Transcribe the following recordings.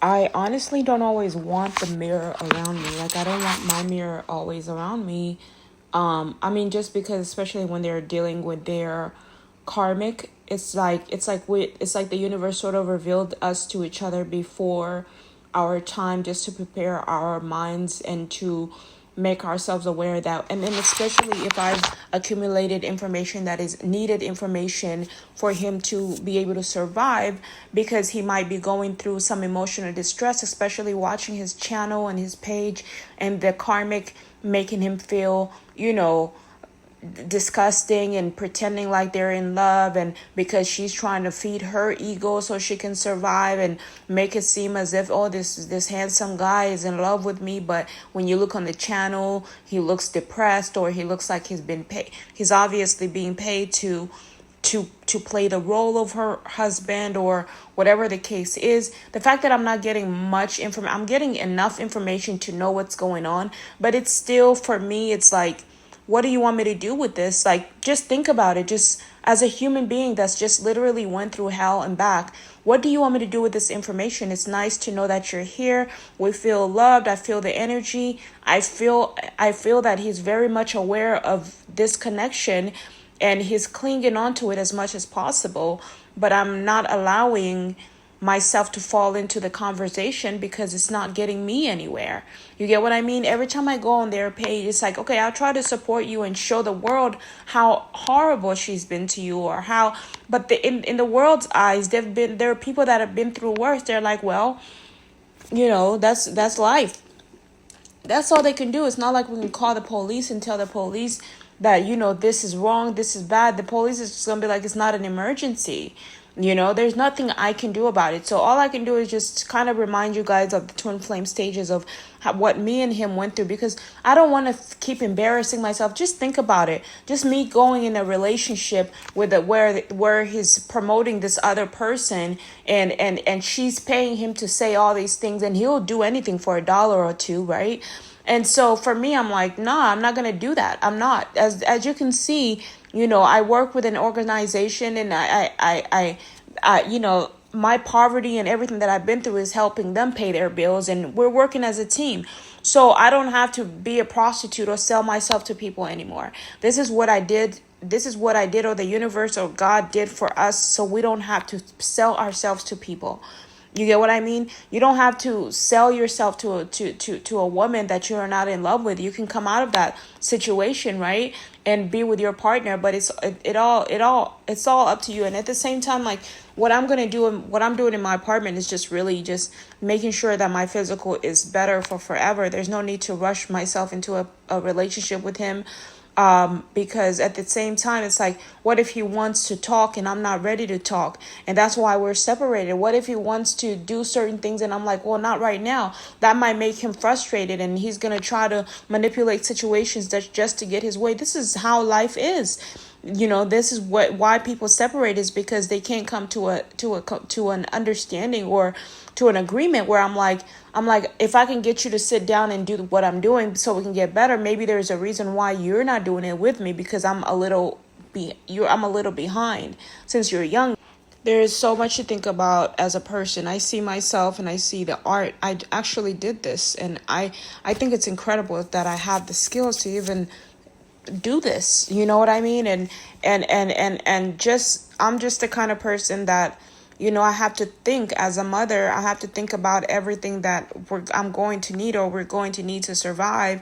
I honestly don't always want the mirror around me. Like, I don't want my mirror always around me. I mean, just because, especially when they're dealing with their karmic, it's like the universe sort of revealed us to each other before our time, just to prepare our minds and to make ourselves aware that. And then especially if I've accumulated information that is needed information for him to be able to survive, because he might be going through some emotional distress, especially watching his channel and his page, and the karmic making him feel, disgusting and pretending like they're in love, and because she's trying to feed her ego so she can survive and make it seem as if, oh, this handsome guy is in love with me, but when you look on the channel, he looks depressed, or he looks like he's obviously being paid to play the role of her husband, or whatever the case is. The fact that I'm not getting much information, I'm getting enough information to know what's going on, but it's still, for me, it's like, what do you want me to do with this? Like, just think about it. Just as a human being that's just literally went through hell and back, what do you want me to do with this information? It's nice to know that you're here. We feel loved. I feel the energy. I feel that he's very much aware of this connection, and he's clinging onto it as much as possible. But I'm not allowing myself to fall into the conversation because it's not getting me anywhere. You get what I mean? Every time I go on their page, it's like, okay, I'll try to support you and show the world how horrible she's been to you, or how, but in the world's eyes, there are people that have been through worse. They're like, well, that's life. That's all they can do. It's not like we can call the police and tell the police that, this is wrong, this is bad. The police is just going to be like, it's not an emergency. There's nothing I can do about it. So all I can do is just kind of remind you guys of the twin flame stages of what me and him went through, because I don't want to keep embarrassing myself. Just think about it. Just me going in a relationship with where he's promoting this other person, and she's paying him to say all these things, and he'll do anything for $1 or two, right? And so for me, I'm like, nah, I'm not going to do that. I'm not. As you can see, I work with an organization, and my poverty and everything that I've been through is helping them pay their bills, and we're working as a team. So I don't have to be a prostitute or sell myself to people anymore. This is what I did. This is what I did, or the universe or God did for us, so we don't have to sell ourselves to people. You get what I mean? You don't have to sell yourself to a woman that you're not in love with. You can come out of that situation, right, and be with your partner. But it's all up to you. And at the same time, like, what I'm gonna do and what I'm doing in my apartment is just really just making sure that my physical is better for forever. There's no need to rush myself into a relationship with him. Because at the same time, it's like, what if he wants to talk and I'm not ready to talk? And that's why we're separated. What if he wants to do certain things and I'm like, well, not right now? That might make him frustrated, and he's going to try to manipulate situations just to get his way. This is how life is. This is why people separate, is because they can't come to an understanding or to an agreement where I'm like, if I can get you to sit down and do what I'm doing so we can get better, maybe there's a reason why you're not doing it with me, because I'm a little behind since you're young. There is so much to think about as a person. I see myself and I see the art. I actually did this, and I think it's incredible that I have the skills to even do this. You know what I mean? And just, I'm just the kind of person that, I have to think as a mother. I have to think about everything that I'm going to need, or we're going to need to survive.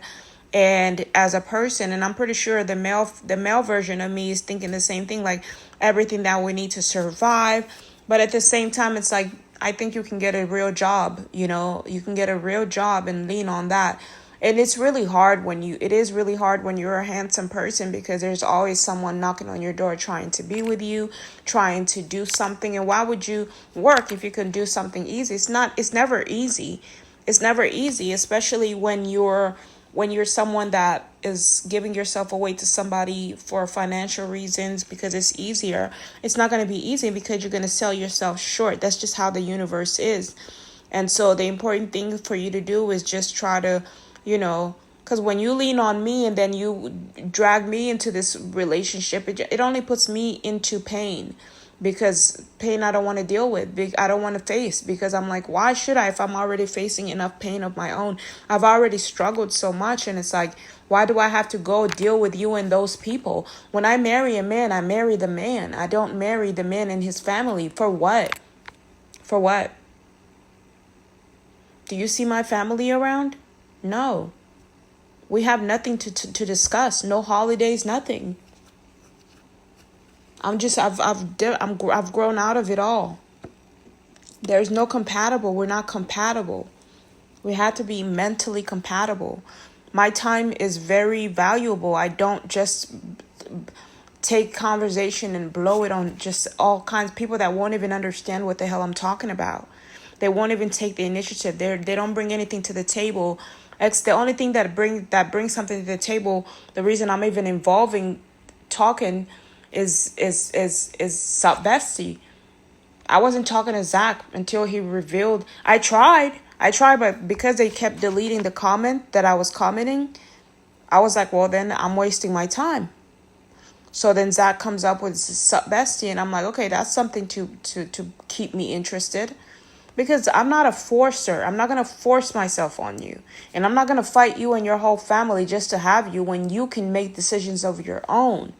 And as a person, and I'm pretty sure the male version of me is thinking the same thing, like everything that we need to survive. But at the same time, it's like, I think you can get a real job. You can get a real job and lean on that. And it is really hard when you're a handsome person, because there's always someone knocking on your door trying to be with you, trying to do something. And why would you work if you can do something easy? It's never easy. It's never easy, especially when you're someone that is giving yourself away to somebody for financial reasons because it's easier. It's not going to be easy because you're going to sell yourself short. That's just how the universe is. And so the important thing for you to do is just try to, because when you lean on me and then you drag me into this relationship, it only puts me into pain. because pain I don't want to deal with, I don't want to face, because I'm like, why should I if I'm already facing enough pain of my own? I've already struggled so much, and it's like, why do I have to go deal with you and those people? When I marry a man, I marry the man. I don't marry the man and his family. For what? For what? Do you see my family around? No. We have nothing to discuss. No holidays, nothing. I've grown out of it all. There's no compatible. We're not compatible. We have to be mentally compatible. My time is very valuable. I don't just take conversation and blow it on just all kinds of people that won't even understand what the hell I'm talking about. They won't even take the initiative. They don't bring anything to the table. It's the only thing that brings something to the table. The reason I'm even involving talking is Bestie. I wasn't talking to Zach until he revealed. I tried, but because they kept deleting the comment that I was commenting, I was like, well, then I'm wasting my time. So then Zach comes up with Sup Bestie, and I'm like, okay, that's something to keep me interested. Because I'm not a forcer. I'm not going to force myself on you. And I'm not going to fight you and your whole family just to have you when you can make decisions of your own.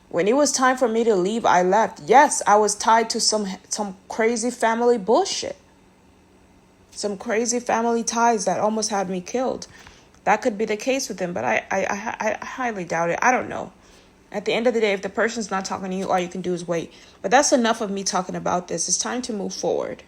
When it was time for me to leave, I left. Yes, I was tied to some crazy family bullshit. Some crazy family ties that almost had me killed. That could be the case with him, but I highly doubt it. I don't know. At the end of the day, if the person's not talking to you, all you can do is wait. But that's enough of me talking about this. It's time to move forward.